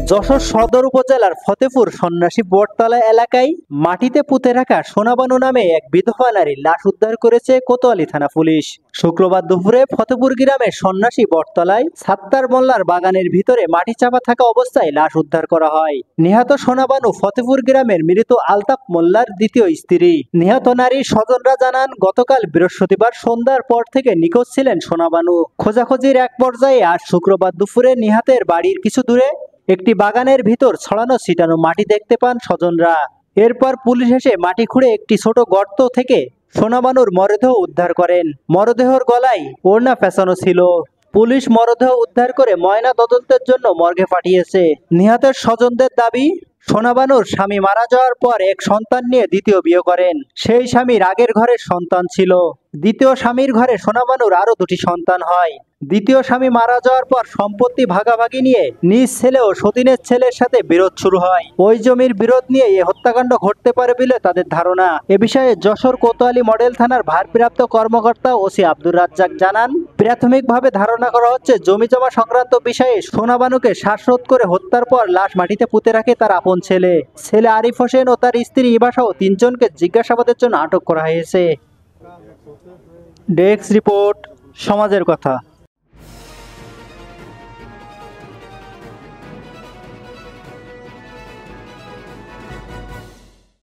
যশোর সদর উপজেলার ফতেপুর সন্ন্যাসী বটতলা এলাকায় মাটিতে পুঁতে রাখা সোনাবানু নামে এক বিধবা নারীর লাশ উদ্ধার করেছে কোতোয়ালি থানা পুলিশ। শুক্রবার দুপুরে ফতেপুর গ্রামের সন্ন্যাসী বটতলায় সাত্তার মোল্লার বাগানের ভিতরে মাটি চাপা থাকা অবস্থায় লাশ উদ্ধার করা হয়। নিহত সোনাবানু ফতেপুর গ্রামের মৃত আলতাফ মোল্লার দ্বিতীয় স্ত্রী। নিহত নারীর স্বজনরা জানান, গতকাল বৃহস্পতিবার সন্ধ্যার পর থেকে নিখোঁজ ছিলেন সোনাবানু। খোঁজাখুঁজির এক পর্যায়ে আজ শুক্রবার দুপুরে নিহতের বাড়ির কিছু দূরে একটি বাগানের ভিতর ছড়ানো ছিটানো মাটি দেখতে পান স্বজনরা। এরপর পুলিশ এসে মাটি খুঁড়ে একটি ছোট গর্ত থেকে সোনাবানুর মরদেহ উদ্ধার করেন। মরদেহর গলায় ওড়না পেঁচানো ছিল। পুলিশ মরদেহ উদ্ধার করে ময়না তদন্তের জন্য মর্গে পাঠিয়েছে। নিহতের স্বজনদের দাবি, সোনাবানুর স্বামী মারা যাওয়ার পর এক সন্তান নিয়ে দ্বিতীয় বিয়ে করেন। সেই স্বামীর আগের ঘরের সন্তান ছিল। দ্বিতীয় স্বামীর ঘরে সোনাবানুর আরো দুটি সন্তান হয়। দ্বিতীয় স্বামী মারা যাওয়ার পর সম্পত্তি ভাগাভাগি নিয়ে নিজ ছেলে ও সতীনের ছেলের সাথে বিরোধ শুরু হয়। ওই জমির বিরোধ নিয়ে এই হত্যাকাণ্ড ঘটতে পারে বলে তাদের ধারণা। এ বিষয়ে যশোর কোতোয়ালি মডেল থানার ভারপ্রাপ্ত কর্মকর্তা ওসি আব্দুর রাজ্জাক জানান, প্রাথমিকভাবে ধারণা করা হচ্ছে জমি জমা সংক্রান্ত বিষয়ে সোনাবানুকে শ্বাসরোধ করে হত্যার পর লাশ মাটিতে পুঁতে রাখে তার আপন ছেলে আরিফ হোসেন ও তার স্ত্রী ইবা সহ 3 জনকে জিজ্ঞাসাবাদের জন্য আটক করা হয়েছে। ডেস্ক রিপোর্ট, সমাজের কথা।